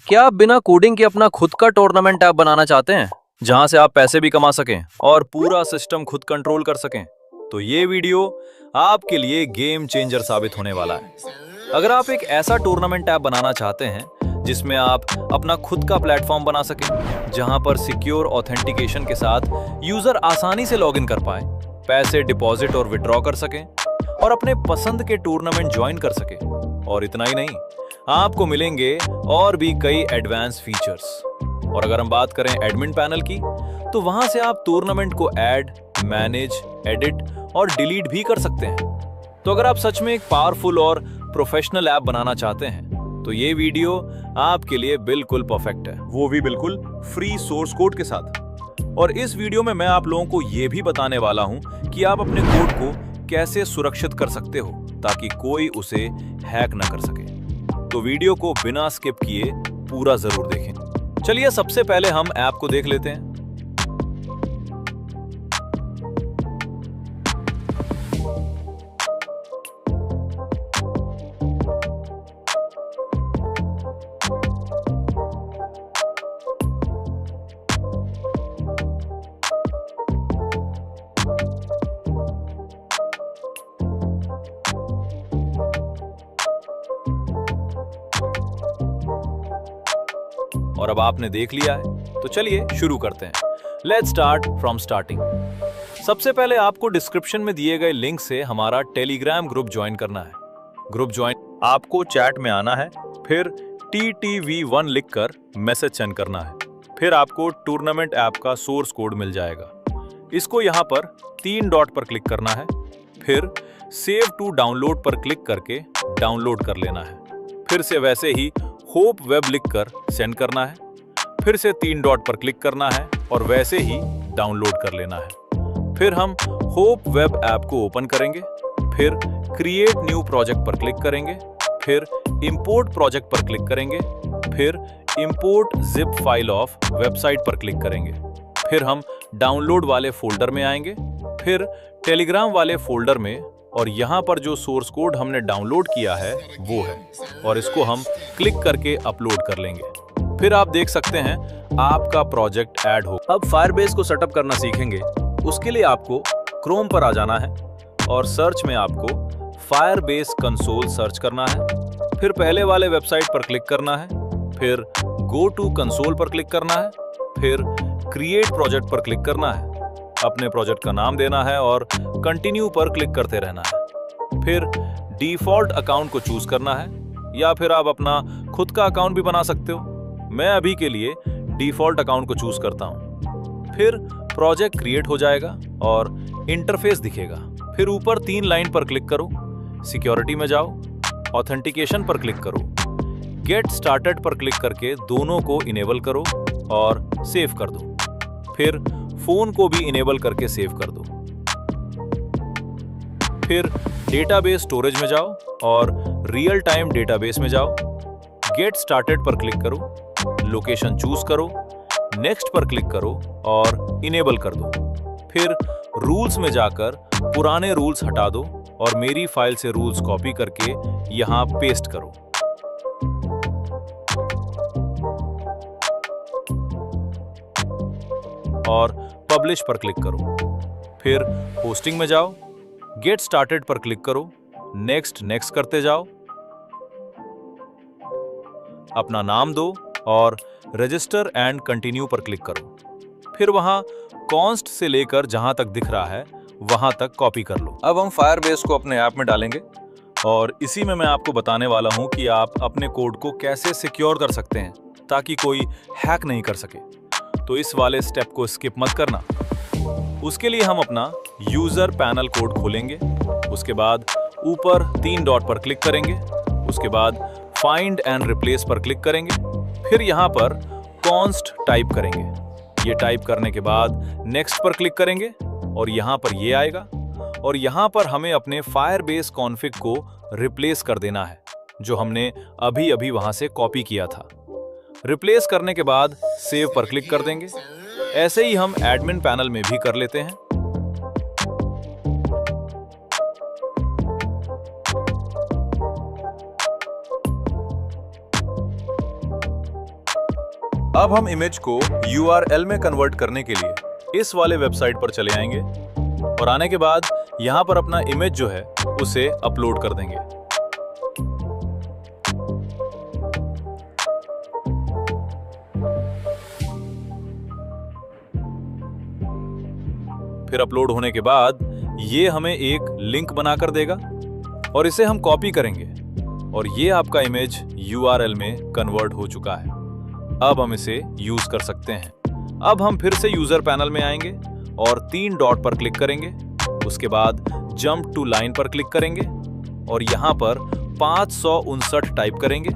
क्या आप बिना कोडिंग के अपना खुद का टूर्नामेंट ऐप बनाना चाहते हैं जहां से आप पैसे भी कमा सकें और पूरा सिस्टम खुद कंट्रोल कर सकें? तो ये वीडियो आपके लिए गेम चेंजर साबित होने वाला है। अगर आप एक ऐसा टूर्नामेंट ऐप बनाना चाहते हैं जिसमें आप अपना खुद का प्लेटफॉर्म बना सकें जहां पर सिक्योर ऑथेंटिकेशन के साथ यूजर आसानी से लॉगिन कर पाए, पैसे डिपॉजिट और विड्रॉ कर सकें और अपने पसंद के टूर्नामेंट ज्वाइन कर सकें, और इतना ही नहीं, आपको मिलेंगे और भी कई एडवांस फीचर्स। और अगर हम बात करें एडमिन पैनल की, तो वहां से आप टूर्नामेंट को ऐड, मैनेज, एडिट और डिलीट भी कर सकते हैं। तो अगर आप सच में एक पावरफुल और प्रोफेशनल ऐप बनाना चाहते हैं तो ये वीडियो आपके लिए बिल्कुल परफेक्ट है, वो भी बिल्कुल फ्री सोर्स कोड के साथ। और इस वीडियो में मैं आप लोगों को ये भी बताने वाला हूं कि आप अपने कोड को कैसे सुरक्षित कर सकते हो ताकि कोई उसे हैक ना कर सके। तो वीडियो को बिना स्किप किए पूरा जरूर देखें। चलिए सबसे पहले हम ऐप को देख लेते हैं। और अब आपने देख लिया है तो चलिए शुरू करते हैं। Let's start from starting. सबसे पहले आपको डिस्क्रिप्शन में दिए गए लिंक से हमारा टेलीग्राम ग्रुप ज्वाइन करना है। ग्रुप ज्वाइन आपको चैट में आना है, फिर TTV1 लिखकर मैसेज सेंड करना है। फिर आपको टूर्नामेंट ऐप का सोर्स कोड मिल जाएगा। इसको यहाँ पर 3 डॉट पर क्लिक करना है, फिर सेव टू डाउनलोड पर क्लिक करके डाउनलोड कर लेना है। फिर से वैसे ही होप वेब लिखकर सेंड करना है, फिर से 3 डॉट पर क्लिक करना है और वैसे ही डाउनलोड कर लेना है। फिर हम होप वेब ऐप को ओपन करेंगे, फिर क्रिएट न्यू प्रोजेक्ट पर क्लिक करेंगे, फिर इंपोर्ट प्रोजेक्ट पर क्लिक करेंगे, फिर import zip file of website पर क्लिक करेंगे। फिर हम डाउनलोड वाले फोल्डर में आएंगे, फिर टेलीग्राम वाले फोल्डर में, और यहाँ पर जो सोर्स कोड हमने डाउनलोड किया है वो है, और इसको हम क्लिक करके अपलोड कर लेंगे। फिर आप देख सकते हैं आपका प्रोजेक्ट ऐड हो। अब फायरबेस को सेटअप करना सीखेंगे। उसके लिए आपको क्रोम पर आ जाना है और सर्च में आपको फायरबेस कंसोल सर्च करना है। फिर पहले वाले वेबसाइट पर क्लिक करना है, फिर गो टू कंसोल पर क्लिक करना है, फिर क्रिएट प्रोजेक्ट पर क्लिक करना है, अपने प्रोजेक्ट का नाम देना है और कंटिन्यू पर क्लिक करते रहना है। फिर डिफॉल्ट अकाउंट को चूज करना है, या फिर आप अपना खुद का अकाउंट भी बना सकते हो। मैं अभी के लिए डिफॉल्ट अकाउंट को चूज करता हूं। फिर प्रोजेक्ट क्रिएट हो जाएगा और इंटरफेस दिखेगा। फिर ऊपर 3 लाइन पर क्लिक करो, सिक्योरिटी में जाओ, ऑथेंटिकेशन पर क्लिक करो, गेट स्टार्टेड पर क्लिक करके दोनों को इनेबल करो और सेव कर दो। फिर फोन को भी इनेबल करके सेव कर दो। फिर डेटाबेस स्टोरेज में जाओ और रियल टाइम डेटाबेस में जाओ। गेट स्टार्टेड पर क्लिक करो, लोकेशन चूज करो, नेक्स्ट पर क्लिक करो और इनेबल कर दो। फिर रूल्स में जाकर पुराने रूल्स हटा दो और मेरी फाइल से रूल्स कॉपी करके यहां पेस्ट करो। और पब्लिश पर क्लिक करो। फिर होस्टिंग में जाओ, गेट स्टार्टेड पर क्लिक करो, नेक्स्ट करते जाओ, अपना नाम दो और रजिस्टर एंड कंटिन्यू पर क्लिक करो। फिर वहां कॉन्स्ट से लेकर जहां तक दिख रहा है वहां तक कॉपी कर लो। अब हम फायरबेस को अपने ऐप में डालेंगे और इसी में मैं आपको बताने वाला हूं कि आप अपने कोड को कैसे सिक्योर कर सकते हैं ताकि कोई हैक नहीं कर सके। तो इस वाले स्टेप को स्किप मत करना। उसके लिए हम अपना यूजर पैनल कोड खोलेंगे, उसके बाद ऊपर 3 डॉट पर क्लिक करेंगे, उसके बाद फाइंड एंड रिप्लेस पर क्लिक करेंगे, फिर यहाँ पर कॉन्स्ट टाइप करेंगे। ये टाइप करने के बाद नेक्स्ट पर क्लिक करेंगे और यहाँ पर ये आएगा, और यहाँ पर हमें अपने फायरबेस कॉन्फ़िग को रिप्लेस कर देना है जो हमने अभी अभी वहां से कॉपी किया था। रिप्लेस करने के बाद सेव पर क्लिक कर देंगे। ऐसे ही हम एडमिन पैनल में भी कर लेते हैं। अब हम इमेज को URL में कन्वर्ट करने के लिए इस वाले वेबसाइट पर चले आएंगे और आने के बाद यहां पर अपना इमेज जो है उसे अपलोड कर देंगे। फिर अपलोड होने के बाद ये हमें एक लिंक बनाकर देगा और इसे हम कॉपी करेंगे और ये आपका इमेज URL में कन्वर्ट हो चुका है। अब हम इसे यूज कर सकते हैं। अब हम फिर से यूजर पैनल में आएंगे और 3 डॉट पर क्लिक करेंगे। उसके बाद जंप टू लाइन पर क्लिक करेंगे और यहाँ पर 559 टाइप करेंगे।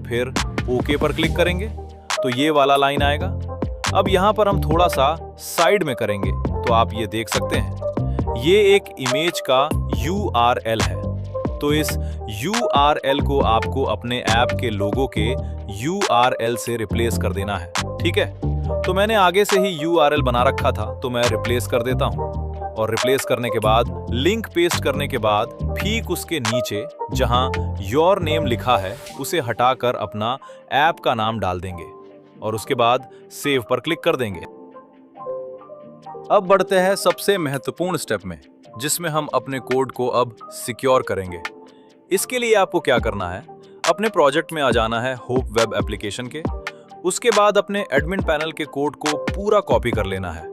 फिर ओके पर क्लिक करेंगे तो ये वाला लाइन आएगा। अब यहाँ पर हम थोड़ा सा साइड में करेंगे तो आप ये देख सकते हैं ये एक इमेज का URL है। तो इस URL को आपको अपने ऐप के लोगो के URL से रिप्लेस कर देना है। ठीक है, तो मैंने आगे से ही URL बना रखा था तो मैं रिप्लेस कर देता हूं और रिप्लेस करने के बाद लिंक पेस्ट करने के बाद ठीक उसके नीचे जहां योर नेम लिखा है उसे हटाकर अपना ऐप का नाम डाल देंगे और उसके बाद सेव पर क्लिक कर देंगे। अब बढ़ते हैं सबसे महत्वपूर्ण स्टेप में, जिसमें हम अपने कोड को अब सिक्योर करेंगे। इसके लिए आपको क्या करना है, अपने प्रोजेक्ट में आ जाना है होप वेब एप्लीकेशन के। उसके बाद अपने एडमिन पैनल के कोड को पूरा कॉपी कर लेना है।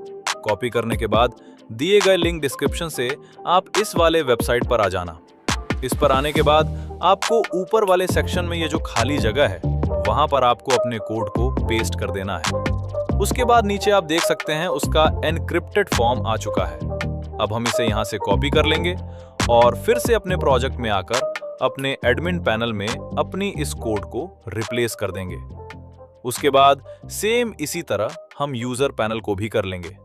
कॉपी करने के बाद दिए गए लिंक डिस्क्रिप्शन से आप इस वाले वेबसाइट पर आ जाना। इस पर आने के बाद आपको ऊपर वाले सेक्शन में ये जो खाली जगह है वहां पर आपको अपने कोड को पेस्ट कर देना है। उसके बाद नीचे आप देख सकते हैं उसका एनक्रिप्टेड फॉर्म आ चुका है। अब हम इसे यहां से कॉपी कर लेंगे और फिर से अपने प्रोजेक्ट में आकर अपने एडमिन पैनल में अपनी इस कोड को रिप्लेस कर देंगे। उसके बाद सेम इसी तरह हम यूजर पैनल को भी कर लेंगे।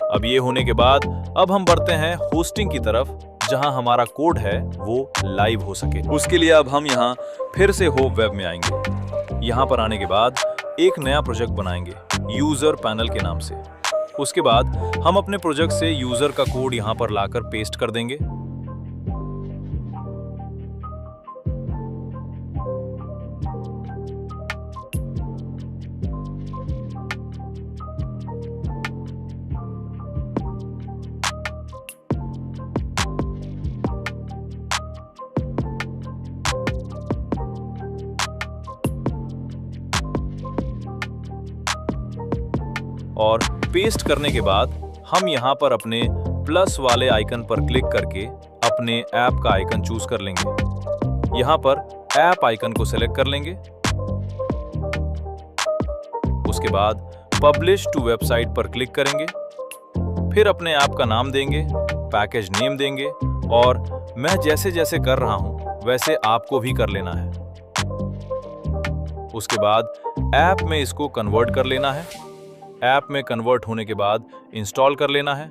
अब ये होने के बाद अब हम बढ़ते हैं होस्टिंग की तरफ, जहां हमारा कोड है वो लाइव हो सके। उसके लिए अब हम यहाँ फिर से होप वेब में आएंगे। यहाँ पर आने के बाद एक नया प्रोजेक्ट बनाएंगे यूजर पैनल के नाम से। उसके बाद हम अपने प्रोजेक्ट से यूजर का कोड यहाँ पर लाकर पेस्ट कर देंगे। और पेस्ट करने के बाद हम यहाँ पर अपने प्लस वाले आइकन पर क्लिक करके अपने ऐप का आइकन चूज कर लेंगे। यहाँ पर ऐप आइकन को सेलेक्ट कर लेंगे। उसके बाद पब्लिश टू वेबसाइट पर क्लिक करेंगे। फिर अपने ऐप का नाम देंगे, पैकेज नेम देंगे और मैं जैसे जैसे कर रहा हूं वैसे आपको भी कर लेना है। उसके बाद ऐप में इसको कन्वर्ट कर लेना है। ऐप में कन्वर्ट होने के बाद इंस्टॉल कर लेना है।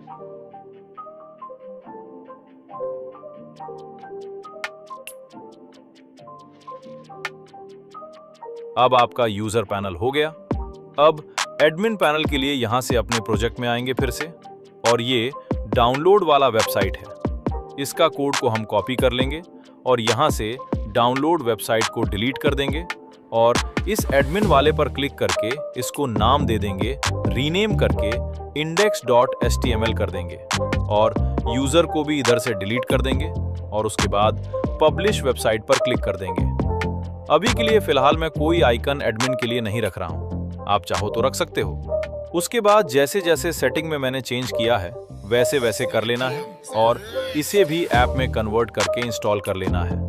अब आपका यूजर पैनल हो गया। अब एडमिन पैनल के लिए यहां से अपने प्रोजेक्ट में आएंगे फिर से, और ये डाउनलोड वाला वेबसाइट है। इसका कोड को हम कॉपी कर लेंगे और यहां से डाउनलोड वेबसाइट को डिलीट कर देंगे और इस एडमिन वाले पर क्लिक करके इसको नाम दे देंगे, रीनेम करके index.html कर देंगे और यूजर को भी इधर से डिलीट कर देंगे और उसके बाद पब्लिश वेबसाइट पर क्लिक कर देंगे। अभी के लिए फिलहाल मैं कोई आइकन एडमिन के लिए नहीं रख रहा हूं, आप चाहो तो रख सकते हो। उसके बाद जैसे जैसे सेटिंग में मैंने चेंज किया है वैसे वैसे कर लेना है और इसे भी ऐप में कन्वर्ट करके इंस्टॉल कर लेना है।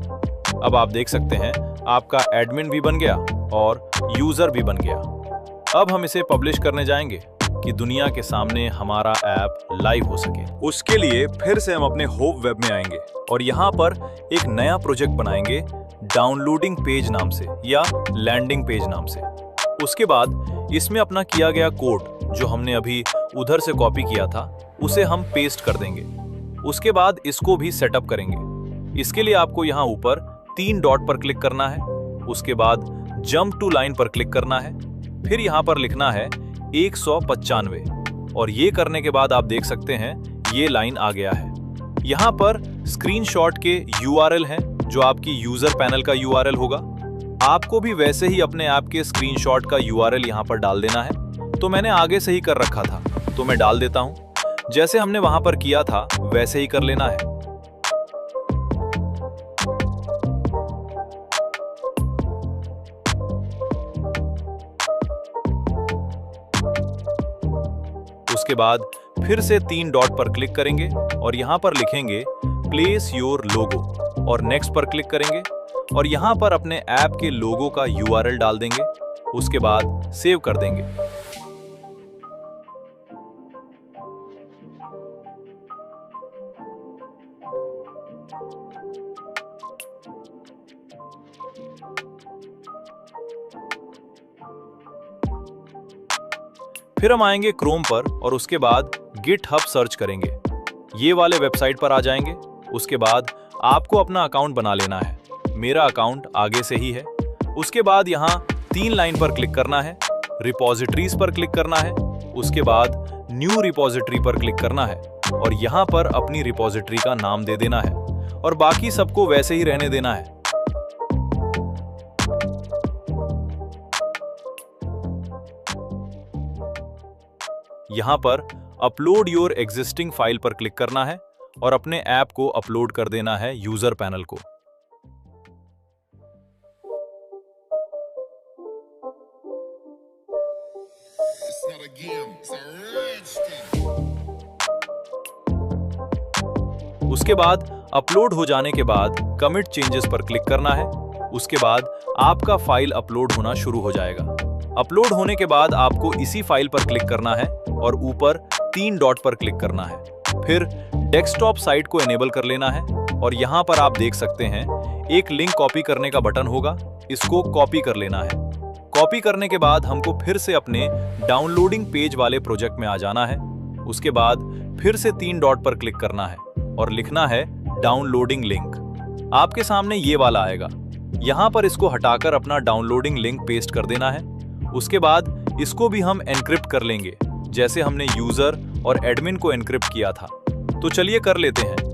अब आप देख सकते हैं आपका एडमिन भी बन गया और यूजर भी बन गया। अब हम इसे पब्लिश करने जाएंगे कि दुनिया के सामने हमारा ऐप लाइव हो सके। उसके लिए फिर से हम अपने होप वेब में आएंगे और यहाँ पर एक नया प्रोजेक्ट बनाएंगे डाउनलोडिंग पेज नाम से या लैंडिंग पेज नाम से। उसके बाद इसमें अपना किया गया कोड जो हमने अभी उधर से कॉपी किया था उसे हम पेस्ट कर देंगे। उसके बाद इसको भी सेटअप करेंगे। इसके लिए आपको यहाँ ऊपर 3 डॉट पर क्लिक करना है उसके बाद जंप टू लाइन पर क्लिक करना है। फिर यहाँ पर लिखना है 195 और ये करने के बाद आप देख सकते हैं ये लाइन आ गया है। यहाँ पर स्क्रीनशॉट के URL हैं जो आपकी यूजर पैनल का URL होगा। आपको भी वैसे ही अपने ऐप के स्क्रीनशॉट का URL यहाँ पर डाल देना है। तो मैंने आगे से ही कर रखा था तो मैं डाल देता हूँ। जैसे हमने वहां पर किया था वैसे ही कर लेना है। उसके बाद फिर से 3 डॉट पर क्लिक करेंगे और यहां पर लिखेंगे प्लेस योर लोगो और नेक्स्ट पर क्लिक करेंगे और यहां पर अपने ऐप के लोगो का URL डाल देंगे। उसके बाद सेव कर देंगे। फिर हम आएंगे क्रोम पर और उसके बाद GitHub सर्च करेंगे। ये वाले वेबसाइट पर आ जाएंगे। उसके बाद आपको अपना अकाउंट बना लेना है। मेरा अकाउंट आगे से ही है। उसके बाद यहाँ 3 लाइन पर क्लिक करना है, रिपोजिटरीज पर क्लिक करना है, उसके बाद न्यू रिपोजिटरी पर क्लिक करना है और यहाँ पर अपनी रिपोजिटरी का नाम दे देना है और बाकी सबको वैसे ही रहने देना है। यहाँ पर अपलोड योर एग्जिस्टिंग फाइल पर क्लिक करना है और अपने ऐप को अपलोड कर देना है यूजर पैनल को। उसके बाद अपलोड हो जाने के बाद कमिट चेंजेस पर क्लिक करना है। उसके बाद आपका फाइल अपलोड होना शुरू हो जाएगा। अपलोड होने के बाद आपको इसी फाइल पर क्लिक करना है और ऊपर 3 डॉट पर क्लिक करना है। फिर डेस्कटॉप साइट को एनेबल कर लेना है और यहाँ पर आप देख सकते हैं एक लिंक कॉपी करने का बटन होगा। इसको कॉपी कर लेना है। कॉपी करने के बाद हमको फिर से अपने डाउनलोडिंग पेज वाले प्रोजेक्ट में आ जाना है। उसके बाद फिर से 3 डॉट पर क्लिक करना है और लिखना है डाउनलोडिंग लिंक। आपके सामने ये वाला आएगा। यहाँ पर इसको हटाकर अपना डाउनलोडिंग लिंक पेस्ट कर देना है। उसके बाद इसको भी हम एनक्रिप्ट कर लेंगे जैसे हमने यूजर और एडमिन को एनक्रिप्ट किया था। तो चलिए कर लेते हैं।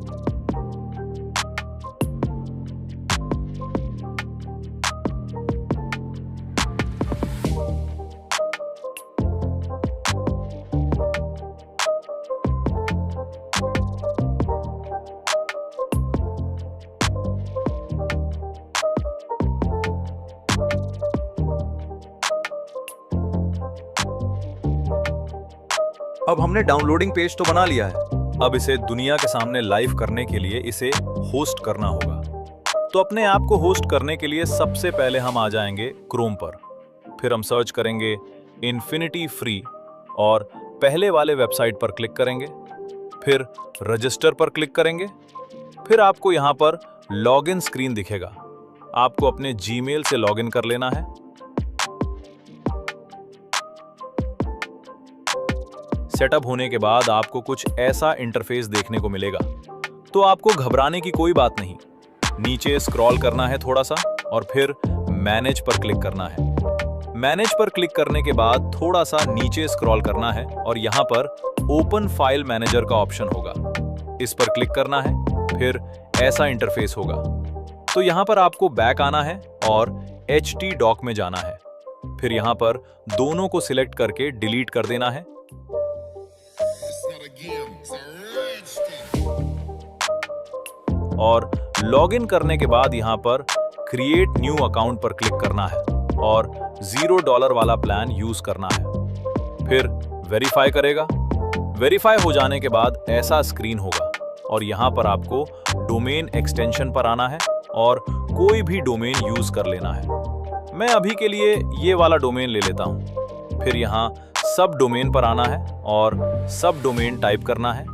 अब हमने डाउनलोडिंग पेज तो बना लिया है। अब इसे दुनिया के सामने लाइव करने के लिए इसे होस्ट करना होगा। तो अपने ऐप को होस्ट करने के लिए सबसे पहले हम आ जाएंगे क्रोम पर। फिर हम सर्च करेंगे इन्फिनिटी फ्री और पहले वाले वेबसाइट पर क्लिक करेंगे। फिर रजिस्टर पर क्लिक करेंगे। फिर आपको यहाँ पर लॉगिन स्क्रीन दिखेगा। आपको अपने जीमेल से लॉगिन कर लेना है। सेटअप होने के बाद आपको कुछ ऐसा इंटरफेस देखने को मिलेगा। तो आपको घबराने की कोई बात नहीं। नीचे स्क्रॉल करना है थोड़ा सा और फिर मैनेज पर क्लिक करना है। मैनेज पर क्लिक करने के बाद थोड़ा सा नीचे स्क्रॉल करना है और यहाँ पर ओपन फाइल मैनेजर का ऑप्शन होगा। इस पर क्लिक करना है। फिर ऐसा इंटरफेस होगा। तो यहाँ पर आपको बैक आना है और htdoc में जाना है। फिर यहाँ पर दोनों को सिलेक्ट करके डिलीट कर देना है। और लॉगिन करने के बाद यहाँ पर क्रिएट न्यू अकाउंट पर क्लिक करना है और $0 वाला प्लान यूज करना है। फिर वेरीफाई करेगा। वेरीफाई हो जाने के बाद ऐसा स्क्रीन होगा और यहाँ पर आपको डोमेन एक्सटेंशन पर आना है और कोई भी डोमेन यूज कर लेना है। मैं अभी के लिए ये वाला डोमेन ले लेता हूँ। फिर यहाँ सब डोमेन पर आना है और सब डोमेन टाइप करना है।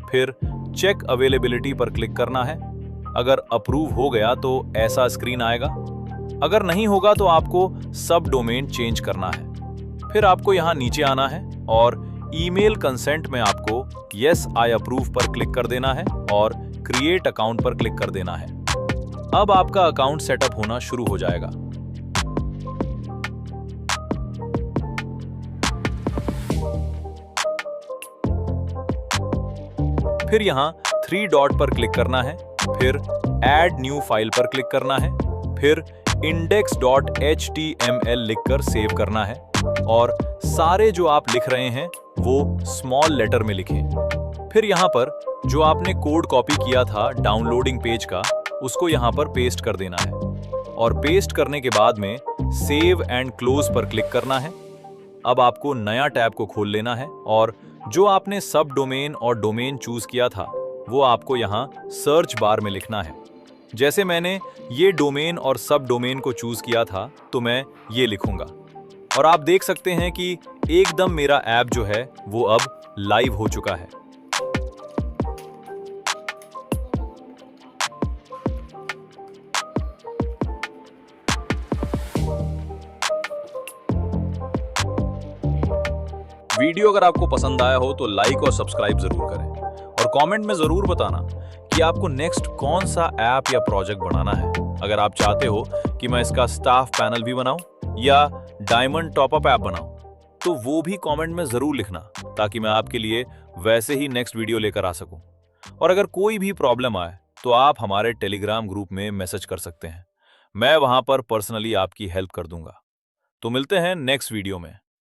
फिर चेक अवेलेबिलिटी पर क्लिक करना है। अगर अप्रूव हो गया तो ऐसा स्क्रीन आएगा। अगर नहीं होगा तो आपको सब डोमेन चेंज करना है। फिर आपको यहाँ नीचे आना है और ईमेल कंसेंट में आपको यस आई अप्रूव पर क्लिक कर देना है और क्रिएट अकाउंट पर क्लिक कर देना है। अब आपका अकाउंट सेटअप होना शुरू हो जाएगा। फिर यहाँ 3 डॉट पर क्लिक करना है, फिर ऐड न्यू फाइल पर क्लिक करना है, फिर index.html लिखकर सेव करना है और सारे जो आप लिख रहे हैं वो स्मॉल लेटर में लिखें। फिर यहाँ पर जो आपने कोड कॉपी किया था डाउनलोडिंग पेज का, उसको यहाँ पर पेस्ट कर देना है और पेस्ट करने के बाद में सेव एंड क्लोज पर क्लिक करना है। अब आपको नया टैब को खोल लेना है और जो आपने सब डोमेन और डोमेन चूज किया था वो आपको यहाँ सर्च बार में लिखना है। जैसे मैंने ये डोमेन और सब डोमेन को चूज किया था तो मैं ये लिखूंगा और आप देख सकते हैं कि एकदम मेरा ऐप जो है वो अब लाइव हो चुका है। वीडियो अगर आपको पसंद आया हो तो लाइक और सब्सक्राइब जरूर करें और कमेंट में जरूर बताना कि आपको नेक्स्ट कौन सा ऐप या प्रोजेक्ट बनाना है। अगर आप चाहते हो कि मैं इसका स्टाफ पैनल भी बनाऊं या डायमंड टॉपअप ऐप बनाऊं तो वो भी कमेंट में जरूर लिखना ताकि मैं आपके लिए वैसे ही नेक्स्ट वीडियो लेकर आ सकूं। और अगर कोई भी प्रॉब्लम आए तो आप हमारे टेलीग्राम ग्रुप में मैसेज कर सकते हैं, मैं वहां पर पर्सनली आपकी हेल्प कर दूंगा। तो मिलते हैं नेक्स्ट वीडियो में।